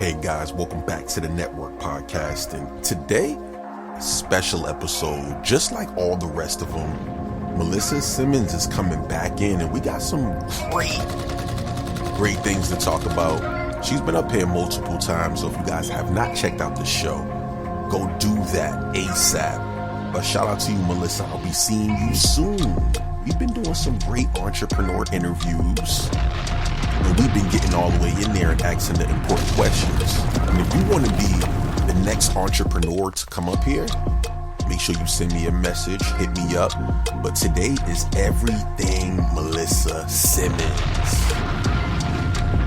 Hey guys, welcome back to the Network Podcast. And today, a special episode, just like all the rest of them. Melissa Simmons is coming back in, and we got some great things to talk about. She's been up here multiple times, so if you guys have not checked out the show, go do that ASAP. But shout out to you, Melissa. I'll be seeing you soon. We've been doing some great entrepreneur interviews. And we've been getting all the way in there and asking the important questions. And if you want to be the next entrepreneur to come up here, make sure you send me a message, hit me up. But today is everything Melissa Simmons.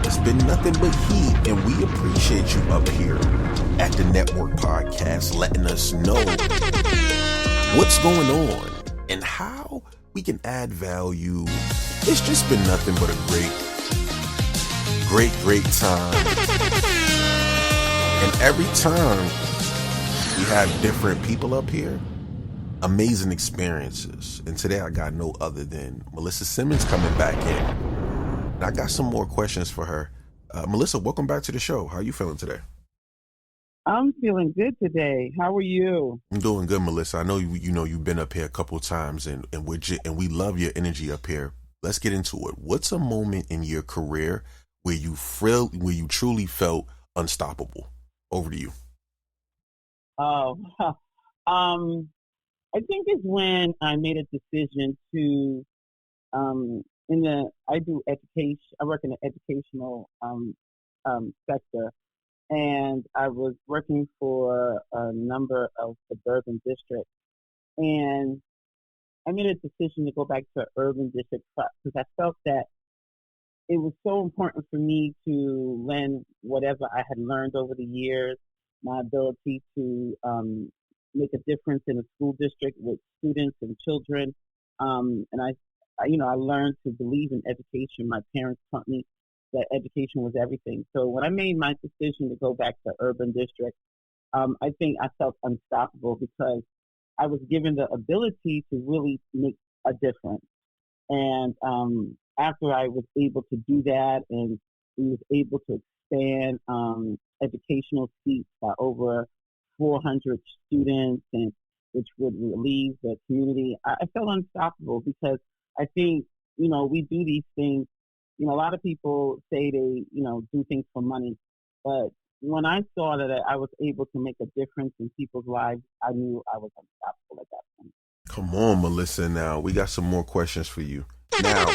It's been nothing but heat, and we appreciate you up here at the Network Podcast letting us know what's going on and how we can add value. It's just been nothing but a great time. And every time we have different people up here, amazing experiences. And today I got no other than Melissa Simmons coming back in. And I got some more questions for her. Melissa, welcome back to the show. How are you feeling today? I'm feeling good today. How are you? I'm doing good, Melissa. I know you've been up here a couple of times, and we love your energy up here. Let's get into it. What's a moment in your career where you truly felt unstoppable? Over to you. Oh, I think it's when I made a decision to, I do education. I work in the educational sector, and I was working for a number of suburban districts, and I made a decision to go back to an urban district because I felt that it was so important for me to lend whatever I had learned over the years, my ability to make a difference in a school district with students and children. And I learned to believe in education. My parents taught me that education was everything. So when I made my decision to go back to urban district, I think I felt unstoppable because I was given the ability to really make a difference. And after I was able to do that, and we was able to expand educational seats by over 400 students, and which would relieve the community, I felt unstoppable because I think, we do these things. A lot of people say they, do things for money. But when I saw that I was able to make a difference in people's lives, I knew I was unstoppable at that point. Come on, Melissa. Now, we got some more questions for you. Now,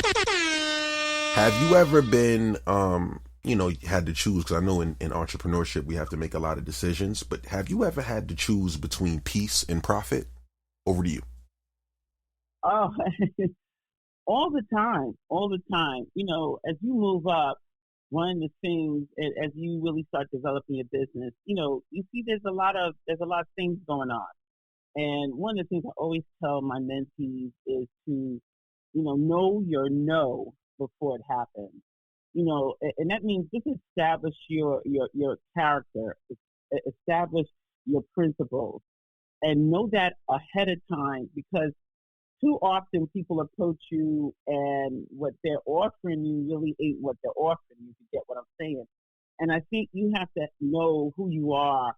have you ever been, had to choose, because I know in entrepreneurship we have to make a lot of decisions, but have you ever had to choose between peace and profit? Over to you. Oh, all the time. As you move up, one of the things, as you really start developing your business, you see there's a lot of things going on. And one of the things I always tell my mentees is to, know your no before it happens. And that means just establish your character, establish your principles, and know that ahead of time, because too often people approach you and what they're offering you really ain't what they're offering you. You get what I'm saying? And I think you have to know who you are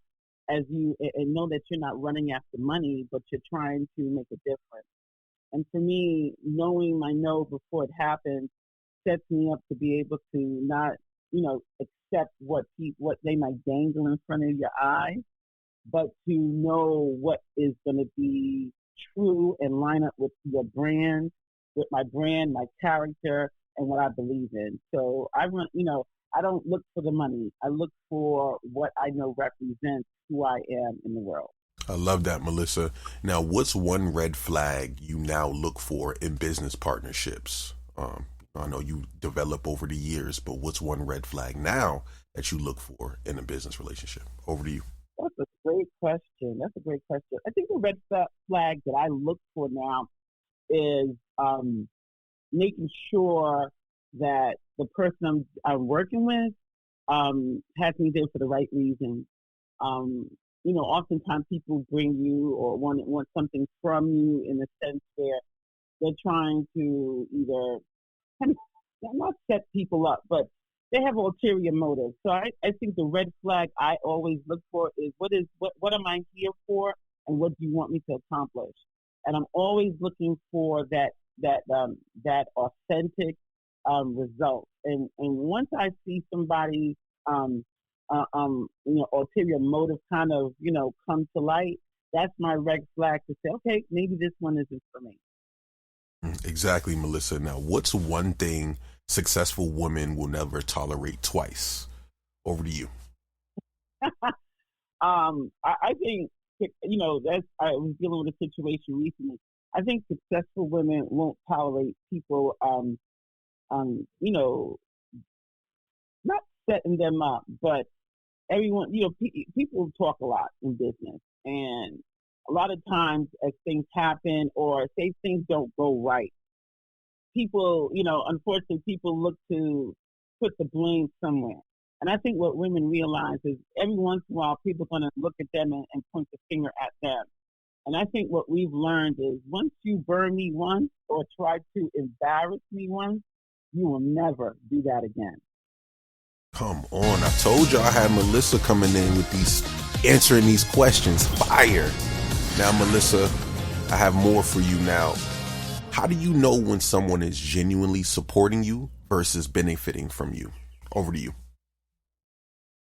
and know that you're not running after money, but you're trying to make a difference. And for me, knowing my no before it happens sets me up to be able to not, accept what they might dangle in front of your eyes, but to know what is going to be true and line up with your brand, with my brand, my character, and what I believe in. So I don't look for the money. I look for what I know represents who I am in the world. I love that, Melissa. Now, what's one red flag you now look for in business partnerships? I know you develop over the years, but what's one red flag now that you look for in a business relationship? Over to you. That's a great question. I think the red flag that I look for now is making sure that the person I'm working with has me there for the right reason. Oftentimes people bring you or want something from you in the sense where they're trying to either not set people up, but they have ulterior motives. So I think the red flag I always look for is what am I here for, and what do you want me to accomplish? And I'm always looking for that authentic result. And once I see somebody ulterior motive kind of come to light, that's my red flag to say, okay, maybe this one isn't for me. Exactly, Melissa. Now, what's one thing successful women will never tolerate twice? Over to you. I think that's I was dealing with a situation recently. I think successful women won't tolerate people not setting them up, but everyone, people talk a lot in business, and a lot of times as things happen or say things don't go right, people, unfortunately, people look to put the blame somewhere. And I think what women realize is every once in a while, people are going to look at them and point the finger at them. And I think what we've learned is once you burn me once or try to embarrass me once, you will never do that again. Come on. I told you I had Melissa coming in with answering these questions. Fire. Now, Melissa, I have more for you now. How do you know when someone is genuinely supporting you versus benefiting from you? Over to you.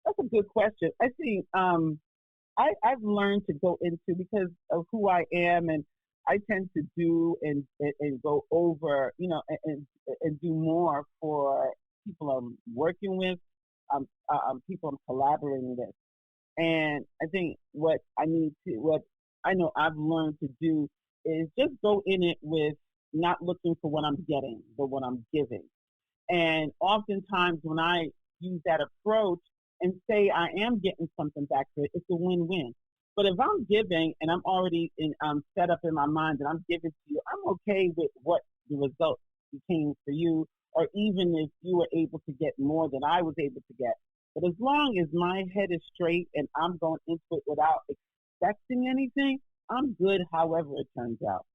That's a good question. I think I've learned to go into, because of who I am, and I tend to do and go over, and do more for people I'm working with, people I'm collaborating with. And I think what I know I've learned to do is just go in it with not looking for what I'm getting, but what I'm giving. And oftentimes when I use that approach and say I am getting something back for it, it's a win-win. But if I'm giving and I'm already set up in my mind that I'm giving to you, I'm okay with what the result became for you, or even if you were able to get more than I was able to get. But as long as my head is straight and I'm going into it without expecting anything, I'm good however it turns out.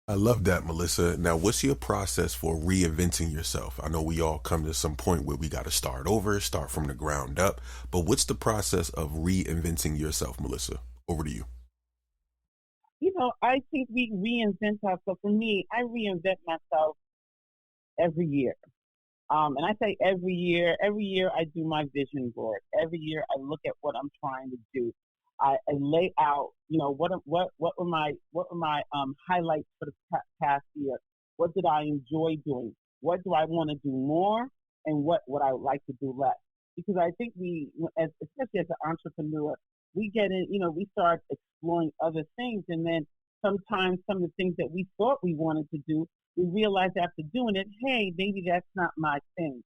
I love that, Melissa. Now, what's your process for reinventing yourself? I know we all come to some point where we got to start over, start from the ground up. But what's the process of reinventing yourself, Melissa? Over to you. I think we reinvent ourselves. For me, I reinvent myself every year. And I say every year I do my vision board. Every year I look at what I'm trying to do. I lay out, what were my highlights for the past year? What did I enjoy doing? What do I want to do more? And what would I like to do less? Because I think especially as an entrepreneur, we get in, we start exploring other things, and then sometimes some of the things that we thought we wanted to do, we realize after doing it, hey, maybe that's not my thing.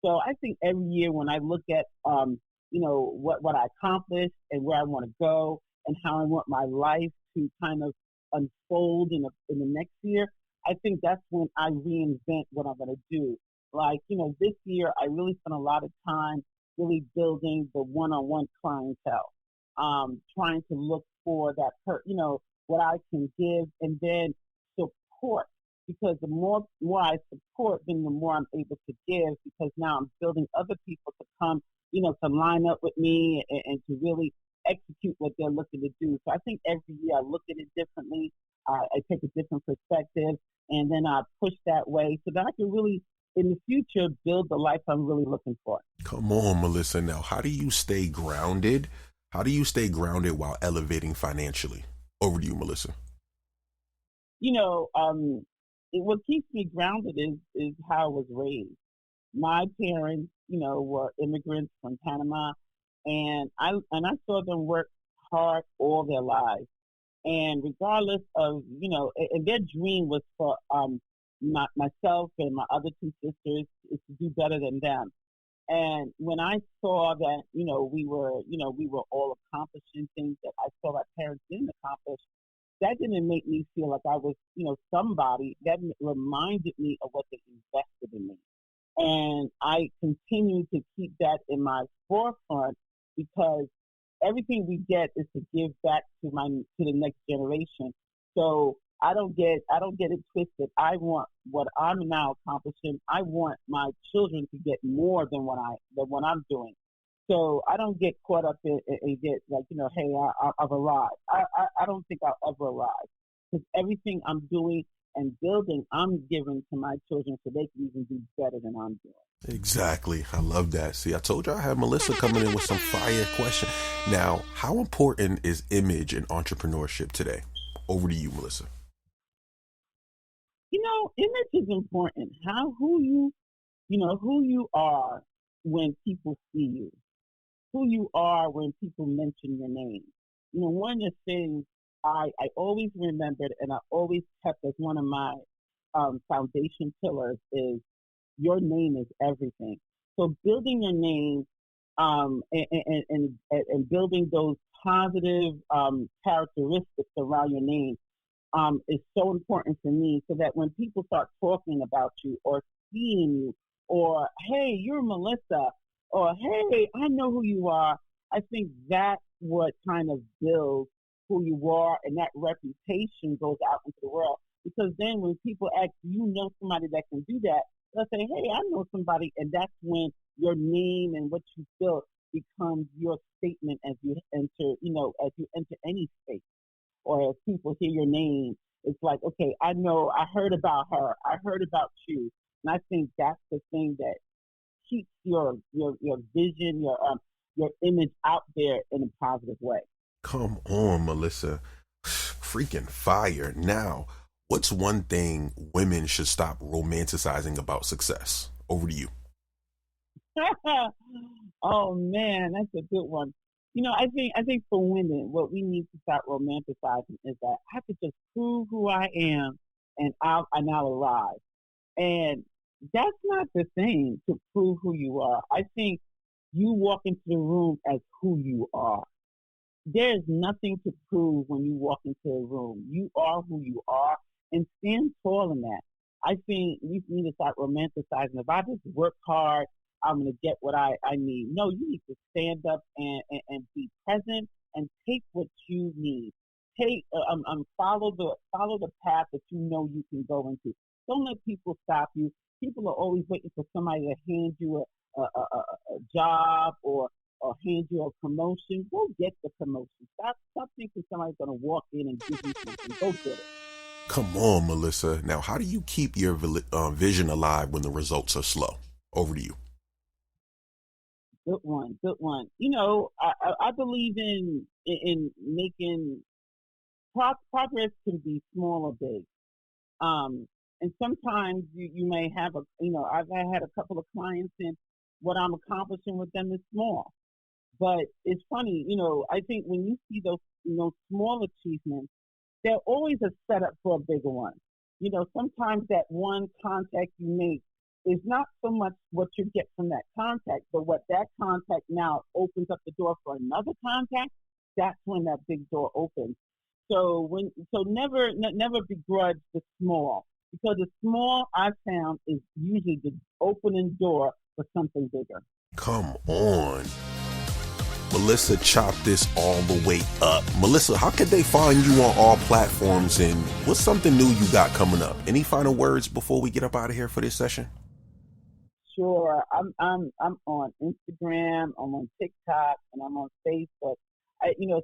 So I think every year when I look at what I accomplished and where I want to go and how I want my life to kind of unfold in the next year, I think that's when I reinvent what I'm going to do. Like, this year I really spent a lot of time really building the one-on-one clientele, trying to look for that, what I can give, and then support. Because the more I support, then the more I'm able to give, because now I'm building other people to come, to line up with me and to really execute what they're looking to do. So I think every year I look at it differently. I take a different perspective, and then I push that way so that I can really, in the future, build the life I'm really looking for. Come on, Melissa. Now, how do you stay grounded? How do you stay grounded while elevating financially? Over to you, Melissa. What keeps me grounded is how I was raised. My parents, were immigrants from Panama, and I saw them work hard all their lives. And regardless of, and their dream was for myself and my other two sisters is to do better than them. And when I saw that, we were all accomplishing things that I saw our parents didn't accomplish, that didn't make me feel like I was, somebody. That reminded me of what they invested in me. And I continue to keep that in my forefront, because everything we get is to give back to the next generation. So I don't get it twisted. I want what I'm now accomplishing. I want my children to get more than what I'm doing. So I don't get caught up and get like, hey, I've arrived. I don't think I'll ever arrive, because everything I'm doing and building, I'm giving to my children so they can even do better than I'm doing. Exactly. I love that. See, I told you I had Melissa coming in with some fire question. Now, how important is image in entrepreneurship today? Over to you, Melissa. Image is important. Who you are when people see you, who you are when people mention your name. One of the things I always remembered and I always kept as one of my foundation pillars is your name is everything. So building your name and building those positive characteristics around your name is so important for me, so that when people start talking about you or seeing you, or hey, you're Melissa, or hey, I know who you are, I think that's what kind of builds who you are, and that reputation goes out into the world. Because then when people ask, somebody that can do that, they'll say, hey, I know somebody, and that's when your name and what you built becomes your statement as you enter, any space, or as people hear your name. It's like, okay, I know, I heard about her, I heard about you, and I think that's the thing that keeps your vision, your image out there in a positive way. Come on, Melissa. Freaking fire. Now, what's one thing women should stop romanticizing about success? Over to you. Oh man, that's a good one. I think for women, what we need to start romanticizing is that I have to just prove who I am, and I'll arrive. And that's not the thing, to prove who you are. I think you walk into the room as who you are. There's nothing to prove when you walk into a room. You are who you are, and stand tall in that. I think we need to start romanticizing. If I just work hard, I'm going to get what I need. No, you need to stand up and be present and take what you need. Follow the path that you know you can go into. Don't let people stop you. People are always waiting for somebody to hand you a job or hand you a promotion. Go get the promotion. Stop thinking somebody's going to walk in and give you something. Go get it. Come on, Melissa. Now, how do you keep your vision alive when the results are slow? Over to you. Good one. I believe in making progress can be small or big. And sometimes you may have I've had a couple of clients, and what I'm accomplishing with them is small. But it's funny, I think when you see those, small achievements, they're always a setup for a bigger one. Sometimes that one contact you make is not so much what you get from that contact, but what that contact now opens up the door for another contact. That's when that big door opens. So never begrudge the small, because the small, I found, is usually the opening door for something bigger. Come on. Melissa chopped this all the way up. Melissa, how could they find you on all platforms, and what's something new you got coming up? Any final words before we get up out of here for this session? Sure. I'm on Instagram, I'm on TikTok, and I'm on Facebook.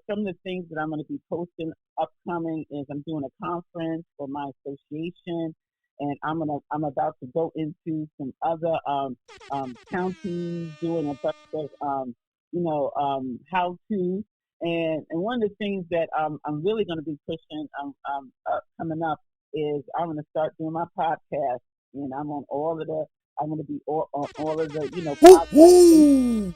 Some of the things that I'm going to be posting upcoming is I'm doing a conference for my association, and I'm about to go into some other counties doing a bunch of how-to. And one of the things that I'm really going to be pushing coming up is I'm going to start doing my podcast, and I'm on I'm going to be on all of the podcasts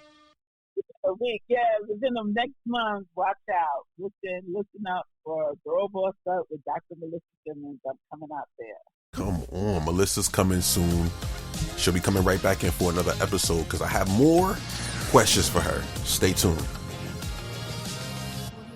a week. Yeah, within the next month. Watch out. Listen up for Girl Boss Up with Dr. Melissa Simmons. I'm coming out there. Come on, Melissa's coming soon. She'll be coming right back in for another episode, because I have more questions for her. Stay tuned.